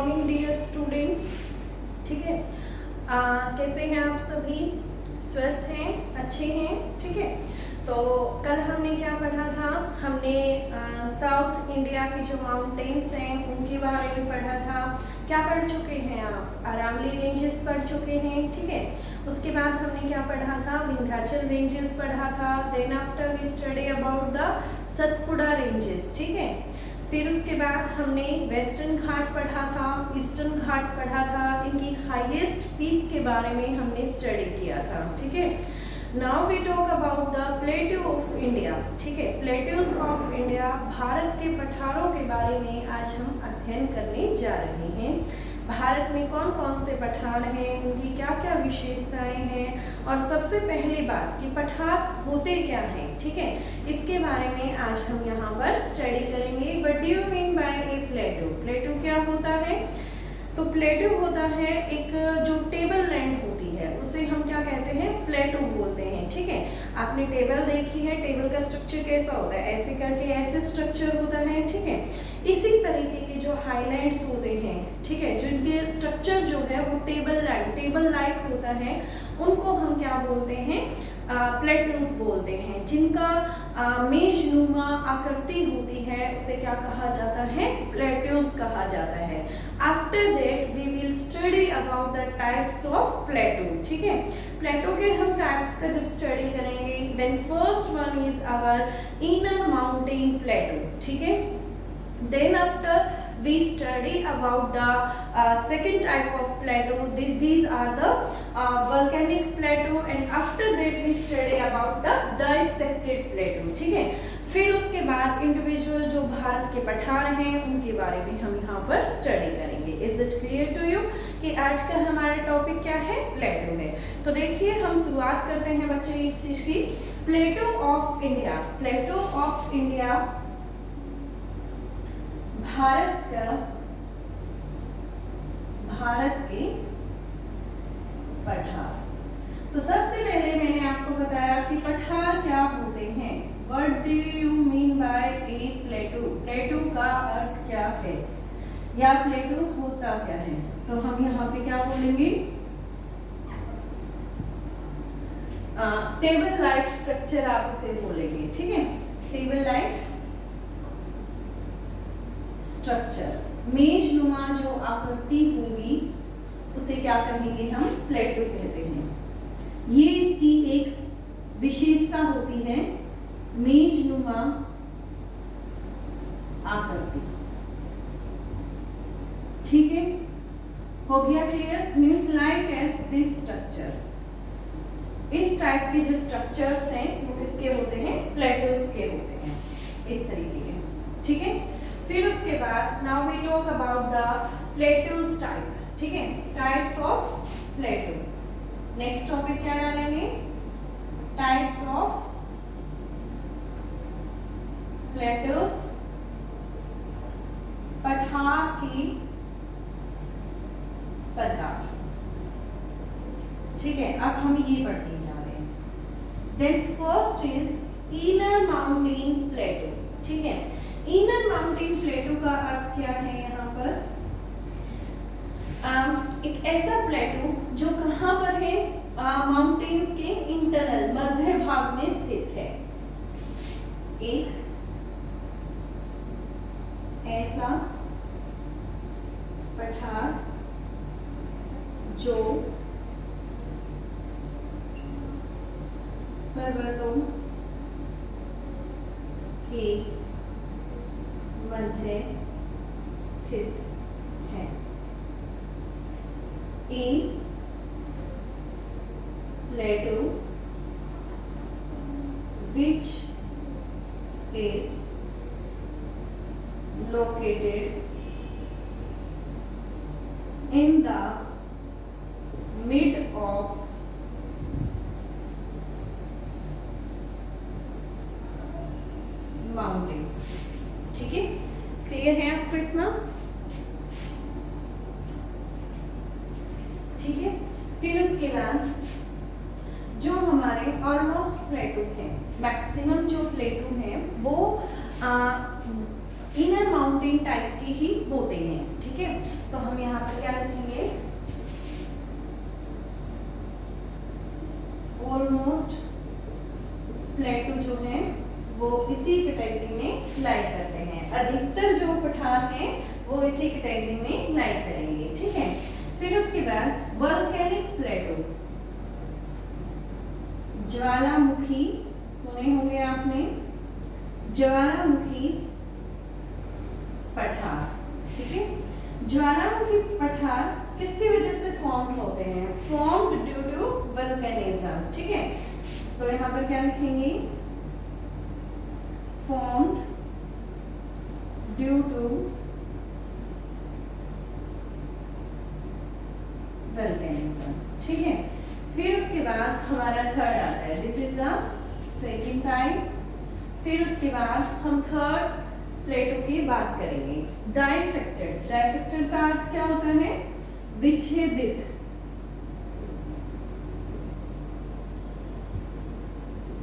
Morning dear students. ठीक है, कैसे हैं आप सभी? स्वस्थ हैं, अच्छे हैं? ठीक है, तो कल हमने क्या पढ़ा था? हमने साउथ इंडिया की जो माउंटेन्स हैं उनके बारे में पढ़ा था। क्या पढ़ चुके हैं आप? अरावली रेंजेस पढ़ चुके हैं। ठीक है, उसके बाद हमने क्या पढ़ा था? विंध्याचल रेंजेस पढ़ा था। Then after we study about the Satpura ranges. ठीक है, फिर उसके बाद हमने वेस्टर्न घाट पढ़ा था, ईस्टर्न घाट पढ़ा था। इनकी हाईएस्ट पीक के बारे में हमने स्टडी किया था। ठीक है, now we talk about the plateau of India. ठीक है, प्लेट्यूज ऑफ इंडिया, भारत के पठारों के बारे में आज हम अध्ययन करने जा रहे हैं। भारत में कौन कौन से पठार हैं, उनकी क्या क्या विशेषताएं हैं, और सबसे पहली बात कि पठार होते क्या हैं। ठीक है, इसके बारे में आज हम यहाँ पर स्टडी करेंगे। What do you mean bye A plateau? Plateau क्या होता है? तो प्लेट्यू होता है एक जो टेबल लैंड होती है उसे हम क्या कहते हैं? प्लेट्यू बोलते हैं। ठीक है, आपने टेबल देखी है, टेबल का स्ट्रक्चर कैसा होता है? ऐसे करके ऐसे स्ट्रक्चर होता है। ठीक है, इसी तरीके के जो हाईलैंड्स होते हैं, ठीक है, जिनके स्ट्रक्चर जो है वो टेबल लाइक होता है, उनको हम क्या बोलते हैं? प्लेट्यूज बोलते हैं। जिनका मेजनुमा आकृति होती है उसे क्या कहा जाता है? प्लेट्यूज कहा जाता है। After that we will study about the types of plateau. ठीक है, प्लेट्यू के हम टाइप्स का जब स्टडी करेंगे, then first one is our inner mountain plateau. ठीक है, then after we study about the second type of plateau. These are the volcanic plateau, and after that we study about the dissected plateau. ठीक है, फिर उसके बाद individual जो भारत के पठार हैं उनके बारे में हम यहाँ पर स्टडी करेंगे। Is it clear to you कि आज का हमारा टॉपिक क्या है? प्लेट्यू है। तो देखिए, हम शुरुआत करते हैं बच्चे इस चीज की। Plateau of India. Plateau of India Bharat के पठार। तो सबसे पहले मैंने आपको बताया कि पठार क्या होते हैं। What do you mean bye A plateau? Plateau का अर्थ क्या है या प्लेट्यू होता क्या है? तो हम यहाँ पे क्या बोलेंगे? टेबल लाइक स्ट्रक्चर आप इसे बोलेंगे। ठीक है, टेबल लाइक स्ट्रक्चर, मेजनुमा जो आकृति होगी उसे क्या कहेंगे हम? प्लेट्यू कहते हैं। ये इसकी एक विशेषता होती है, मेजनुमा आकृति। ठीक है, हो गया clear? Means like as this structure. इस टाइप के जो स्ट्रक्चर्स हैं वो किसके होते हैं? प्लेट्यूज के होते हैं, इस तरीके के। ठीक है, फिर उसके बाद now we talk about the plateaus type. ठीक है, types of plateau. Next topic क्या डालेंगे? टाइप्स ऑफ प्लेट्यूज, पठार की प्रकार। ठीक है, अब हम ये पढ़ने जा रहे हैं। Then first is inner mountain plateau. ठीक है, इनर माउंटेन प्लेट्यू का अर्थ क्या है यहाँ पर? एक ऐसा प्लेट्यू जो कहाँ पर है? माउंटेन्स के इंटरनल मध्य भाग में स्थित है। एक ऐसा पठार जो पर्वतों के मध्य स्थित है। ए plateau which is located in the mid of mountains. ठीक है, क्लियर है आपको इतना? ठीक है, फिर उसके बाद जो हमारे ऑलमोस्ट प्लेटू हैं, मैक्सिमम जो प्लेटू हैं वो इनर माउंटेन टाइप के ही होते हैं, ठीक है। तो हम यहाँ पर क्या रखेंगे, ऑलमोस्ट प्लेटो जो है वो इसी कैटेगरी में लाई करते हैं, अधिकतर जो पठार हैं वो इसी कैटेगरी में लाई करेंगे, ठीक है। फिर उसके बाद वोल्केनिक प्लेटो, ज्वालामुखी, सुने होंगे आपने, ज्वालामुखी पठार, ठीक है। ज्वालामुखी पठार किसकी वजह से फॉर्म होते हैं, फॉर्म्ड ड्यू टू वल्केनिज्म, ठीक है। तो यहाँ पर क्या लिखेंगे, फॉर्म्ड ड्यू टू वल्केनिज्म, ठीक है। फिर उसके बाद हमारा थर्ड आता है, this is the second type. फिर उसके बाद हम थर्ड प्लेटो की बात करेंगे, डाइसेक्टेड। डाइसेक्टेड का अर्थ क्या होता है, विच्छेदित,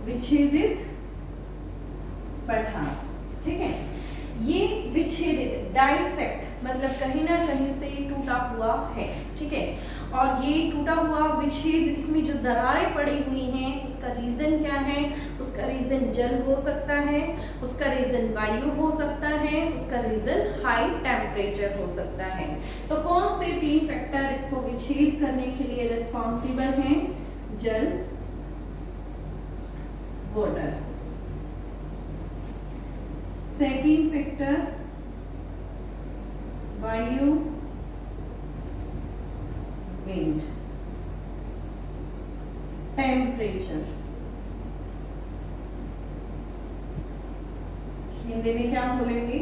विच्छेदित पठार, ठीक है। ये विच्छेदित, डाइसेक्ट मतलब कहीं ना कहीं से टूटा हुआ है, ठीक है। और ये टूटा हुआ विच्छेद, इसमें जो दरारें पड़ी हुई हैं उसका रीजन क्या है, उसका रीजन जल हो सकता है, उसका रीजन वायु हो सकता है, उसका रीजन हाई टेम्परेचर हो सकता है। तो कौन से 3 फैक्टर इसको विच्छेद करने के लिए रिस्पॉन्सिबल हैं, जल, वाटर, सेकंड फैक्टर वायु, विंड, टेम्परेचर, हिंदी में क्या बोलेंगे,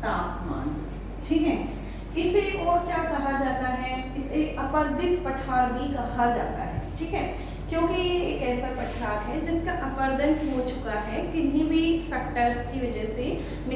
तापमान, ठीक है। इसे और क्या कहा जाता है, इसे अपर्दित पठार भी कहा जाता है, ठीक है, क्योंकि ये एक ऐसा पठार है जिसका अपर्दन हो चुका है किन्हीं भी फैक्टर्स की वजह से।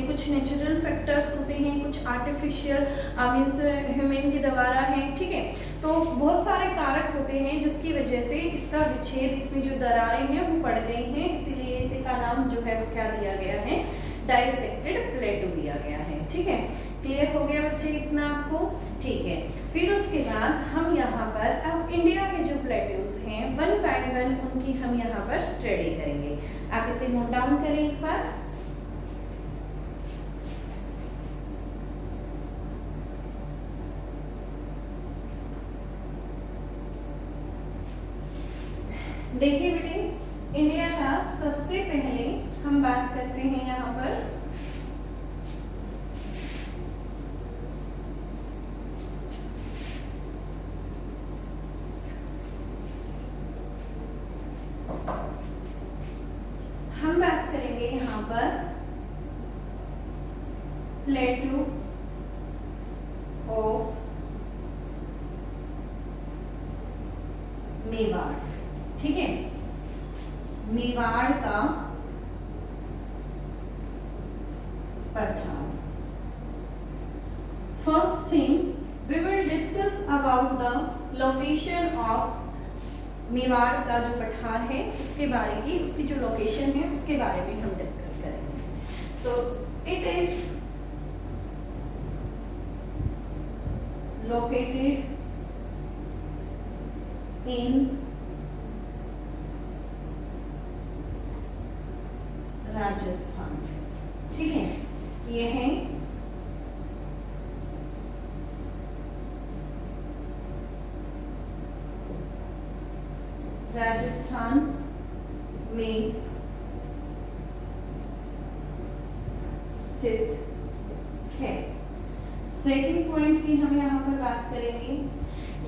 कुछ नेचुरल फैक्टर्स होते हैं, कुछ आर्टिफिशियल मीन्स ह्यूमन के द्वारा है, ठीक है। तो बहुत सारे कारक होते हैं जिसकी वजह से इसका विच्छेद, इसमें जो दरारें हैं वो पड़ गई हैं, इसीलिए इसे का नाम जो है वो क्या दिया गया है, डाइसेक्टेड प्लेटो दिया गया है, ठीक है। क्लियर हो गया बच्चे इतना आपको, ठीक है। फिर उसके बाद हम यहाँ पर अब इंडिया के जो प्लेटोज हैं 1 बाय 1 उनकी हम यहाँ पर स्टडी करेंगे। आप इसे नोट डाउन करें एक बार। देखिए बेटे, इंडिया का सबसे पहले हम बात करते हैं यहाँ पर यहाँ पर प्लेटो ऑफ मेवाड़, ठीक है। मेवाड़ का पठार। First thing we will discuss about the location of Mewar का जो पठार है उसके बारे की, उसकी जो लोकेशन है उसके बारे में हम डिस्कस करेंगे। तो it is located in Rajasthan, ठीक है। ये है राजस्थान में स्थित है। सेकंड पॉइंट की हम यहाँ पर बात करेंगे,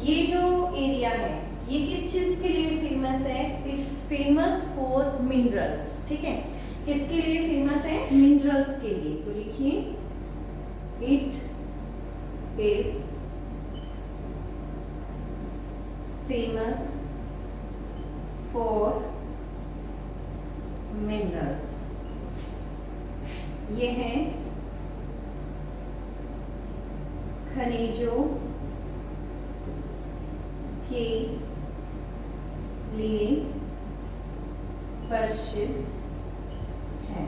ये जो एरिया है ये किस चीज के लिए फेमस है, इट्स फेमस फॉर मिनरल्स, ठीक है। किसके लिए फेमस है, मिनरल्स के लिए। तो लिखिए it is famous for minerals. ये है खनिजों के लिए प्रसिद्ध है।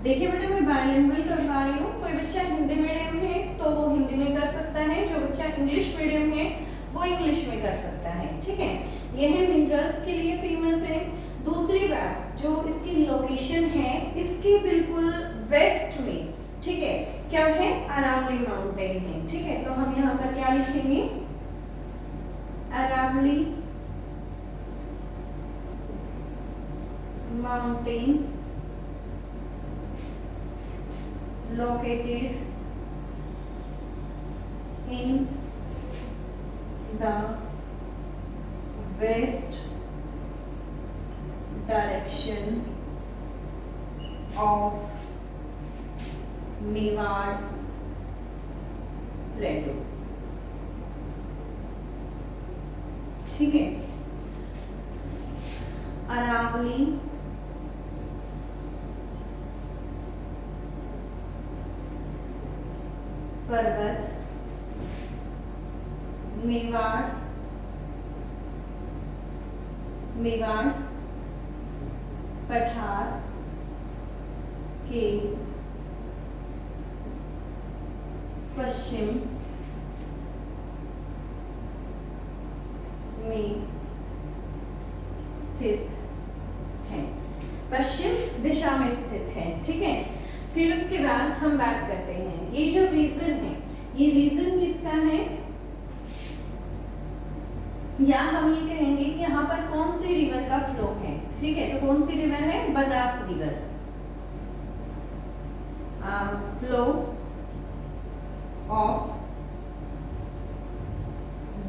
देखिए बेटा मैं बायलिंगुअल करवा रही हूँ, कोई बच्चा हिंदी मीडियम है तो वो हिंदी में कर सकता है, जो बच्चा इंग्लिश मीडियम है वो इंग्लिश में कर सकता है, ठीक है। यह मिनरल्स के लिए फेमस है। दूसरी बात, जो इसकी लोकेशन है इसके बिल्कुल वेस्ट में, ठीक है, क्या है, अरावली माउंटेन है, ठीक है। तो हम यहाँ पर क्या लिखेंगे, Aravali mountain located in the west direction of Mewar Plateau, ठीक है। अरावली पर्वत मेवाड़ पठार के पश्चिम में स्थित है, पश्चिम दिशा में स्थित है, ठीक है। फिर उसके बाद हम बात करते हैं, ये जो रीजन है, ये रीजन किसका है, या हम ये कहेंगे कि यहाँ पर कौन सी रिवर का फ्लो है, ठीक है। तो कौन सी रिवर है, Banas river, flow of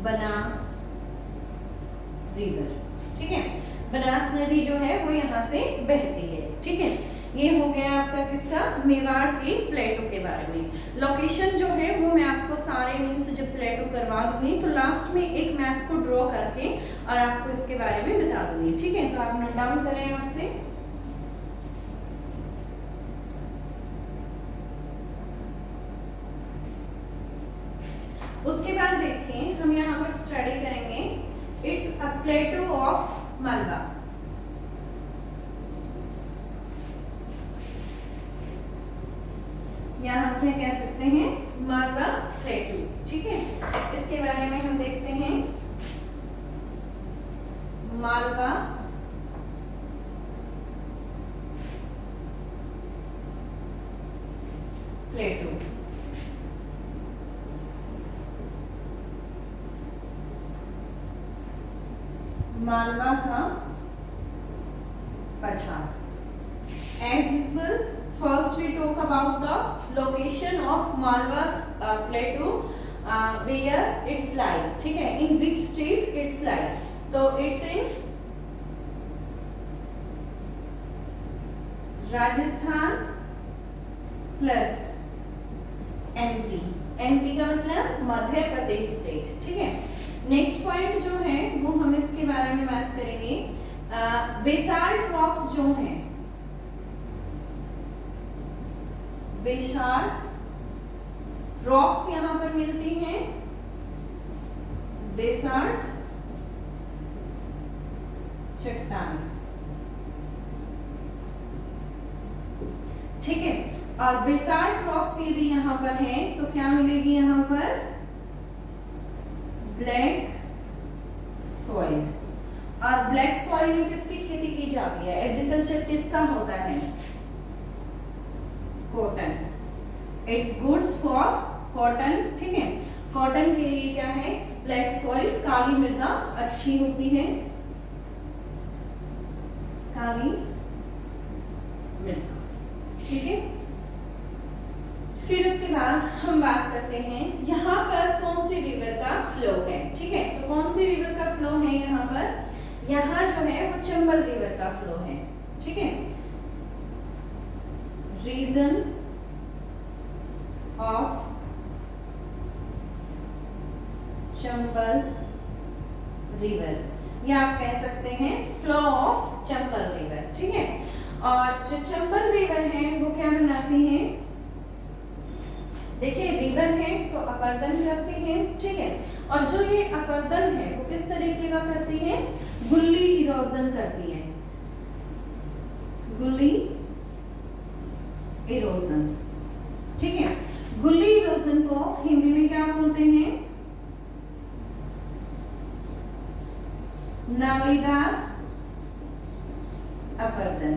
Banas river, ठीक है। बनास नदी जो है वो यहाँ से बहती है, ठीक है। ये हो गया आपका किसका, मेवाड़ के प्लेटो के बारे में। लोकेशन जो है वो मैं आपको सारे मीन्स जब प्लेटो करवा दूंगी तो लास्ट में एक मैप को ड्रॉ करके और आपको इसके बारे में बता दूंगी, ठीक है। तो आप नोट डाउन करें आपसे। उसके बाद देखिए हम यहाँ पर स्टडी करेंगे, it's a plateau of Malwa, या हम क्या कह सकते हैं, मालवा प्लेटू, ठीक है। इसके बारे में हम देखते हैं, मालवा प्लेटू, मालवा का पठार। As usual, first we talk about the location of Malwa's plateau, where it's lie, ठीक है, in which state it's lie। तो it's in Rajasthan plus MP, MP का मतलब मध्य प्रदेश स्टेट, ठीक है। नेक्स्ट पॉइंट जो है वो हम इसके बारे में बात करेंगे, बेसाल्ट रॉक्स जो हैं, बेसाल्ट रॉक्स यहाँ पर मिलती हैं, बेसाल्ट चट्टान, ठीक है। और बेसाल्ट रॉक्स यदि यहाँ पर हैं तो क्या मिलेगी, यहाँ पर ब्लैक सॉइल। और ब्लैक सॉइल में किसकी खेती की जाती है, एग्रीकल्चर किसका होता है, cotton, it goods for cotton, ठीक है। कॉटन के लिए क्या है, ब्लैक सॉइल, काली मृदा अच्छी होती है, काली मृदा, ठीक है। फिर उसके बाद हम बात करते हैं यहाँ पर कौन सी रिवर का फ्लो है, ठीक है। तो कौन सी रिवर का फ्लो है यहाँ पर, यहाँ जो है वो चंबल रिवर का फ्लो है, ठीक है। रीजन ऑफ चंबल रिवर, या आप कह सकते हैं फ्लो ऑफ चंबल रिवर, ठीक है। और जो चंबल रिवर है वो क्या बनाती है, देखिए रिवर है तो अपर्दन करती है, ठीक है। और जो ये अपर्दन है वो किस तरीके का करती है, गुल्ली इरोजन करती है, गुल्ली इरोजन, ठीक है। गुल्ली इरोजन को हिंदी में क्या बोलते हैं? नालीदार अपर्दन,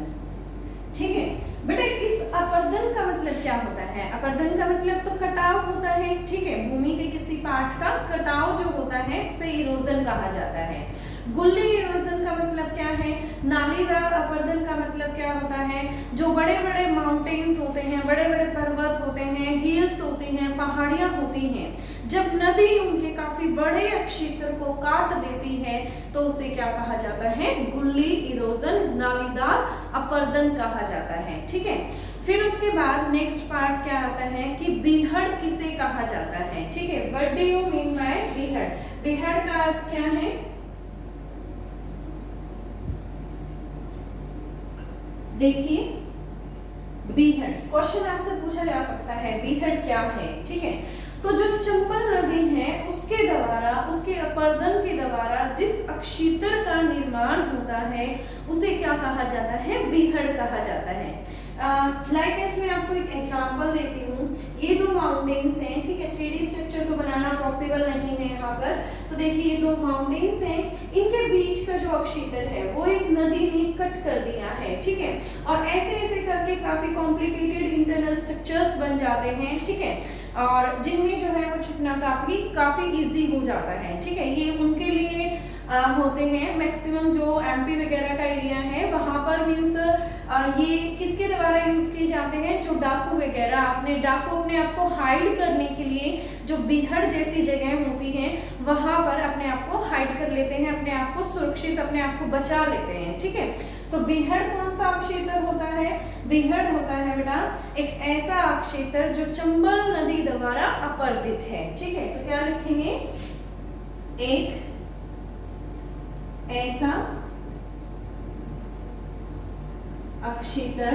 ठीक है बेटा। इस अपर्दन का मतलब क्या होता है? अपर्दन का मतलब तो कटाव होता है, ठीक है। भूमि के किसी पार्ट का कटाव जो होता है उसे इरोजन कहा जाता है। गुल्ली इरोजन का मतलब क्या है? नालीदार अपर्दन का मतलब क्या होता है? जो बड़े बड़े माउंटेन्स होते हैं, बड़े बड़े पर्वत होते हैं, हिल्स होती हैं, पहाड़ियां होती हैं, जब नदी उनके काफी बड़े क्षेत्र को काट देती है तो उसे क्या कहा जाता है? गुल्ली इरोजन, नालीदार अपर्दन कहा जाता है, ठीक है। फिर उसके बाद नेक्स्ट पार्ट क्या आता है कि बीहड़ किसे कहा जाता है, ठीक है। What do you mean by beehad? बीहड़ का अर्थ क्या है? देखिए, बीहड़ क्वेश्चन आपसे पूछा जा सकता है, बीहड़ क्या है, ठीक है। तो जो चंबल नदी है उसके द्वारा, उसके अपर्दन के द्वारा जिस अक्षेत्र का निर्माण होता है उसे क्या कहा जाता है? बीहड़ कहा जाता है। लाइक इसमें आपको एक एग्जांपल देती हूँ। ये दो माउंटेन्स हैं, ठीक है। 3D स्ट्रक्चर तो बनाना पॉसिबल नहीं है यहाँ पर। तो देखिए ये दो माउंटेन्स हैं, इनके बीच का जो अक्षेत्र है वो एक नदी ने कट कर दिया है, ठीक है। और ऐसे ऐसे करके काफी कॉम्प्लिकेटेड इंटरनल स्ट्रक्चर्स बन जाते हैं, ठीक है। और जिनमें जो है वो छुपना काफी इजी हो जाता है, ठीक है। ये उनके लिए होते हैं। मैक्सिमम जो एमपी वगैरह का एरिया है वहां पर मीन्स ये किसके द्वारा यूज किए जाते हैं? जो डाकू वगैरह, डाकू अपने आप को हाइड करने के लिए जो बीहड़ जैसी जगह होती हैं वहां पर अपने आप को हाइड कर लेते हैं, अपने आप को सुरक्षित, अपने आप को बचा लेते हैं, ठीक है। तो बीहड़ कौन सा क्षेत्र होता है? बीहड़ होता है बेटा एक ऐसा क्षेत्र जो चंबल नदी द्वारा अपर्दित है, ठीक है। तो क्या लिखेंगे? एक ऐसा क्षेत्र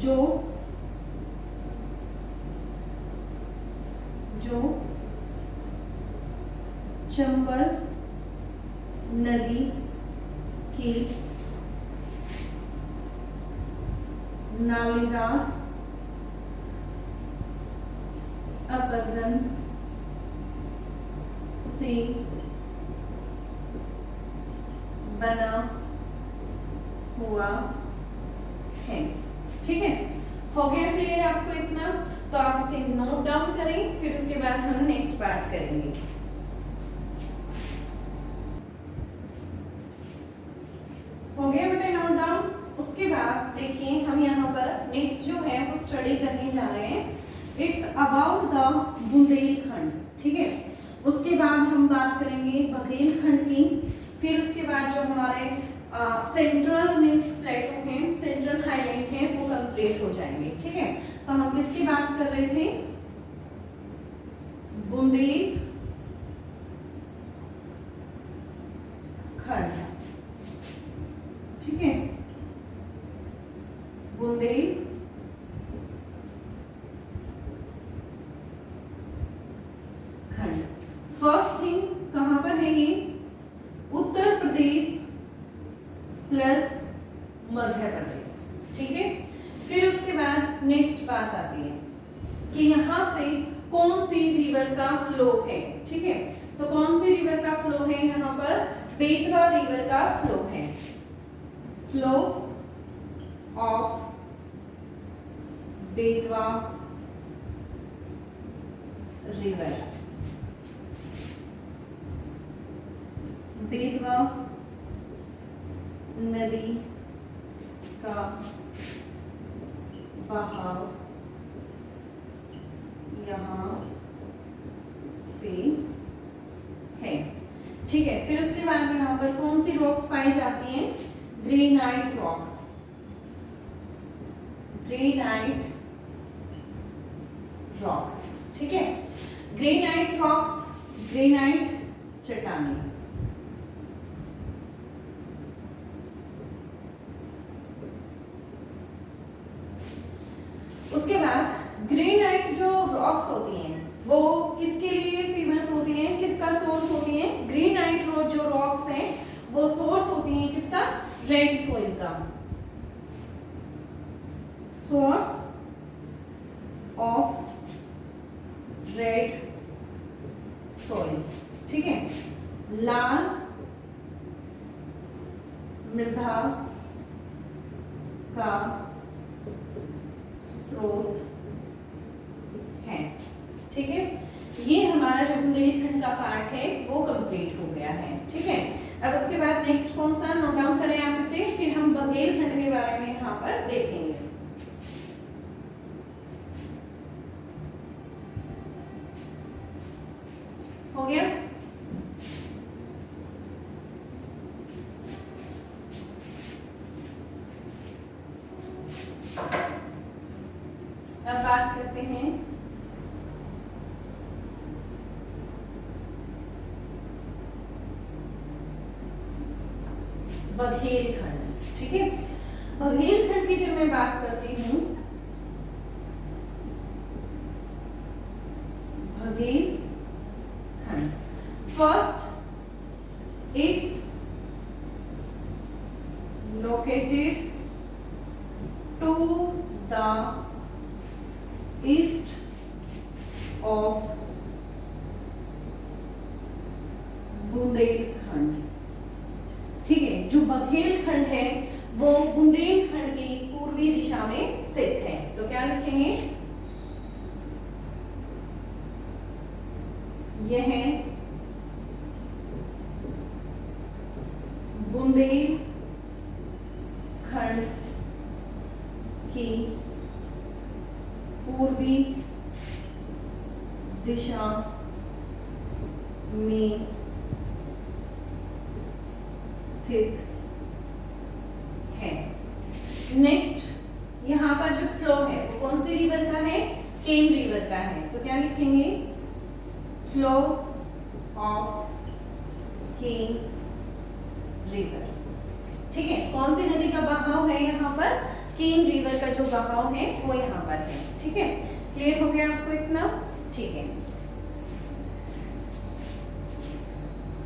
जो चंबल नदी की नालीदार अपर्दन से बना हुआ है, ठीक है। हो गया क्लियर आपको इतना? तो आप इसे नोट डाउन करें, फिर उसके बाद हम नेक्स्ट पार्ट करेंगे। हो गया बेटा नोट डाउन? उसके बाद देखिए हम यहाँ पर नेक्स्ट जो है वो स्टडी करने जा रहे हैं। इट्स अबाउट द बुंदेलखंड, ठीक है। उसके बाद हम बात करेंगे बघेलखंड की। फिर उसके बाद जो हमारे सेंट्रल मीन्स प्लेटो हैं, सेंट्रल हाईलैंड हैं, वो कंप्लीट हो जाएंगे, ठीक है। तो हम किसकी बात कर रहे थे? बुंदेलखंड, ठीक है। बुंदेलखंड फर्स्ट थिंग कहां पर है? ये उत्तर प्रदेश प्लस मध्य प्रदेश, ठीक है। फिर उसके बाद नेक्स्ट बात आती है कि यहां से कौन सी रिवर का फ्लो है, ठीक है। तो कौन सी रिवर का फ्लो है? यहाँ पर बेतवा रिवर का फ्लो है। Flow of Betwa river, Betwa नदी का बहाव यहाँ से है, ठीक है। फिर उसके बाद यहाँ पर कौन सी रॉक्स पाई जाती हैं? ग्रेनाइट रॉक्स, ग्रेनाइट रॉक्स, ठीक है। ग्रेनाइट रॉक्स, ग्रेनाइट चट्टानें। उसके बाद ग्रेनाइट जो रॉक्स होती हैं वो किसके लिए फेमस होती हैं? किसका सोर्स होती हैं? ग्रेनाइट जो रॉक्स हैं वो सोर्स होती हैं किसका? रेड सोइल का, सोर्स ऑफ रेड सॉइल, ठीक है, लाल मृदा का स्रोत है, ठीक है। ये हमारा जो बुंदेलखंड का पार्ट है वो कंप्लीट हो गया है, ठीक है। अब उसके बाद नेक्स्ट कौन सा नोट डाउन करें आप इसे, फिर हम बघेलखंड के बारे में यहाँ पर देखेंगे। हो गया? अब बात करते हैं बघेलखंड, ठीक है। बघेलखंड की जब मैं बात करती हूं, Baghelkhand, first it's located to the east of Bundelkhand, ठीक है। जो बघेलखंड है वो बुंदेलखंड की पूर्वी दिशा में स्थित है, तो क्या लिखेंगे, यह बुंदेलखंड की पूर्वी दिशा में स्थित है। नेक्स्ट यहाँ पर जो फ्लो है वो कौन सी रिवर का है, केन रिवर का है, तो क्या लिखेंगे, फ्लो ऑफ केन रिवर, ठीक है। कौन सी नदी का बहाव है यहाँ पर, केन रिवर का जो बहाव है वो यहाँ पर है, ठीक है। क्लियर हो गया आपको इतना, ठीक है।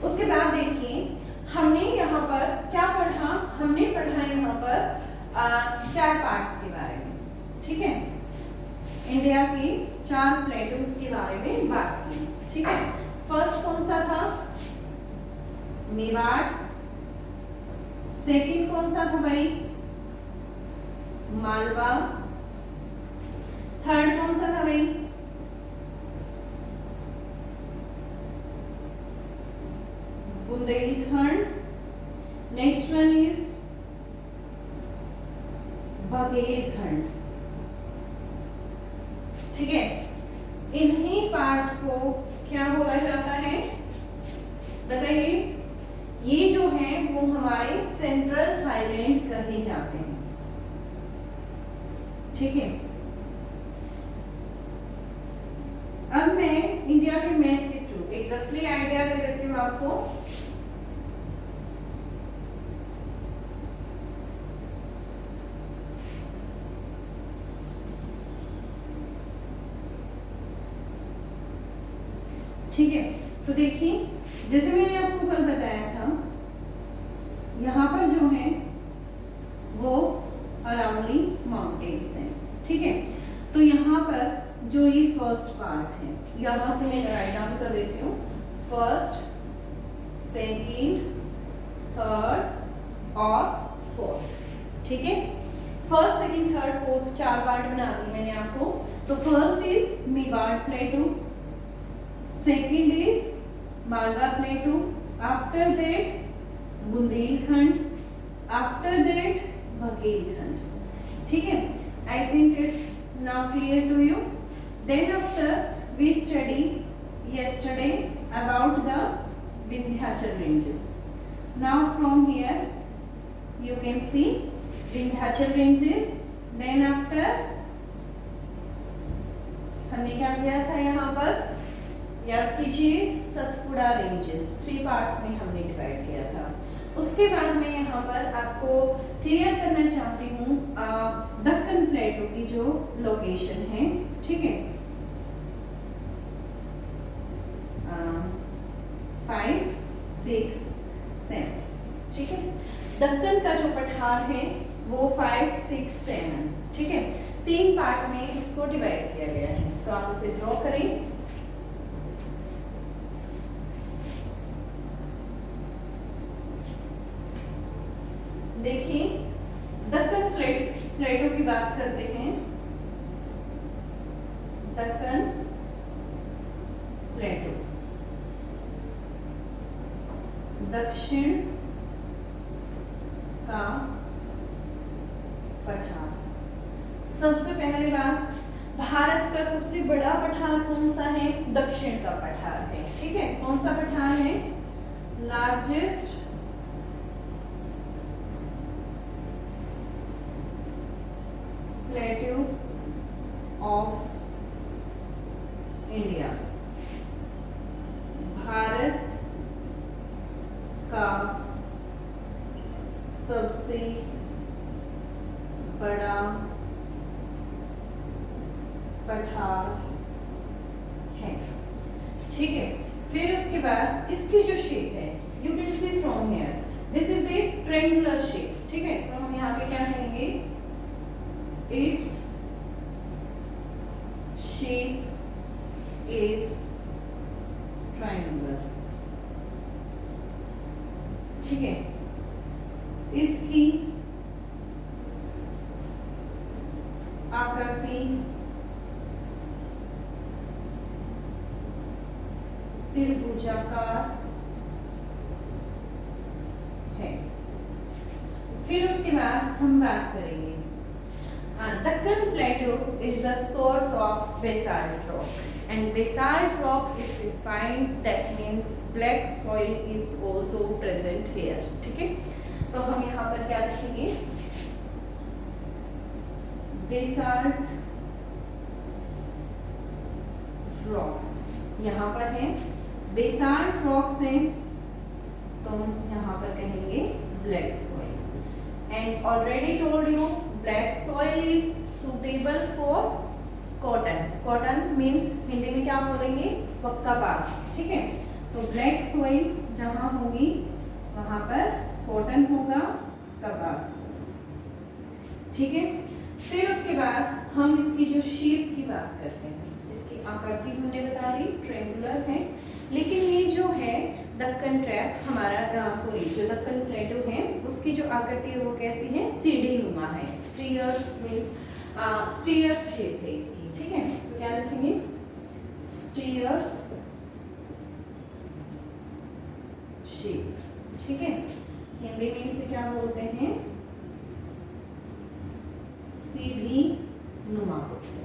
उसके बाद देखिए हमने यहाँ पर क्या पढ़ा, हमने पढ़ा यहाँ पर 4 पार्ट्स के बारे में, ठीक है। इंडिया की 4 प्लेटूज के बारे में बात की, ठीक है। फर्स्ट कौन सा था, मेवाड़। सेकंड कौन सा था भाई, मालवा। थर्ड कौन सा था भाई, Bundelkhand. Next one is Baghelkhand, ठीक है। इन्हीं पार्ट को क्या बोला जाता है बताइए, ये जो है वो हमारे सेंट्रल हाईलैंड कहे जाते हैं, ठीक है। अब मैं इंडिया के मैप के थ्रू एक रफली आइडिया दे देती हूँ आपको। ठीक है, तो देखिए जैसे मैंने आपको कल बताया था, यहाँ पर जो है वो अरावली माउंटेन्स हैं, ठीक है। तो यहाँ पर जो ये फर्स्ट पार्ट है, यहाँ से मैं राइट डाउन कर देती हूँ, फर्स्ट, सेकंड, थर्ड और फोर्थ, ठीक है। First, second, third, fourth 4 part बना दी मैंने आपको। तो first is Mewar प्लेटू, second is Malwa प्लेटू, after that Bundelkhand, after that Baghelkhand, ठीक है। I think it's now clear to you. Then after we study yesterday about the Vindhyachal ranges. Now from here you can see Vindhyachal ranges. Then after हमने क्या किया था यहाँ पर, याद कीजिए, सतपुड़ा रेंजेस 3 पार्ट्स में हमने डिवाइड किया था। उसके बाद मैं यहाँ पर आपको क्लियर करना चाहती हूँ दक्कन प्लेटू की जो लोकेशन है, ठीक है। 5, 6, 7, ठीक है। दक्कन का जो पठार है वो 5, 6, 7, ठीक है। तीन पार्ट में इसको डिवाइड किया गया है। तो आप इसे ड्रॉ करें। देखिए दक्कन प्लेटों की बात करते हैं। दक्कन प्लेटो, दक्षिण का पठार। सबसे पहले बात, भारत का सबसे बड़ा पठार कौन सा है? दक्षिण का पठार है। ठीक है, कौन सा पठार है? Largest plateau of India. Bharat का सबसे बड़ा पठार है। ठीक है, फिर उसके बाद इसकी जो शेप है, you can see from here, this is a triangular shape. ठीक है, तो हम यहाँ पे क्या कहेंगे? Its shape is triangular. ठीक है, इसकी आकृति त्रिभुजाकार है। फिर उसके बाद हम बात करेंगे, दक्कन प्लेटो is the source of basalt rock, and basalt rock if we find, that means black soil is also present here. ठीक है, तो हम यहाँ पर क्या लिखेंगे? basalt rocks यहाँ पर है, basalt rocks हैं, तो हम यहाँ पर कहेंगे black soil. And already told you, black soil is suitable for cotton. Cotton means Hindi में क्या बोलेंगे? कपास। ठीक है, तो black soil जहाँ होगी वहाँ पर कॉटन होगा, कपास। ठीक है, फिर उसके बाद हम इसकी जो शेप की बात करते हैं। इसकी आकृति हमने बता दी ट्रायंगुलर है, लेकिन ये जो है दक्कन ट्रैप हमारा जो दक्कन प्लेटो है, उसकी जो आकृति है वो कैसी है? सीढ़ी नुमा है। स्टीयर्स मींस स्टीयर्स शेप है इसकी। ठीक है, तो क्या लिखेंगे? Stairs shape. ठीक है, हिंदी में इसे क्या बोलते हैं? सीढ़ी नुमा बोलते हैं।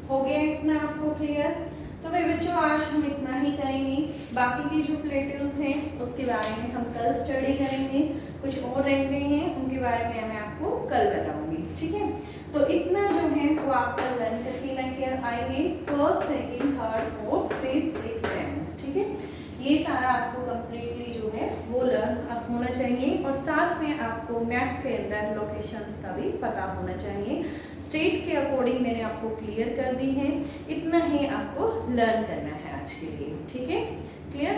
हो गया इतना आपको क्लियर? तो भाई बच्चों, आज हम इतना ही करेंगे। बाकी की जो प्लेट्यूज हैं उसके बारे में हम कल स्टडी करेंगे। कुछ और रह गए हैं, उनके बारे में मैं आपको कल बताऊंगी। ठीक है, तो इतना जो है वो आप कल लर्न करके लेकर आएंगे। First, second, third, fourth, fifth, sixth, seventh. ठीक है, ये सारा आपको कंप्लीटली जो है वो लर्न होना चाहिए, और साथ में आपको मैप के अंदर लोकेशंस का भी पता होना चाहिए। स्टेट के अकॉर्डिंग मैंने आपको क्लियर कर दी है। इतना ही आपको लर्न करना है आज के लिए। ठीक है, क्लियर?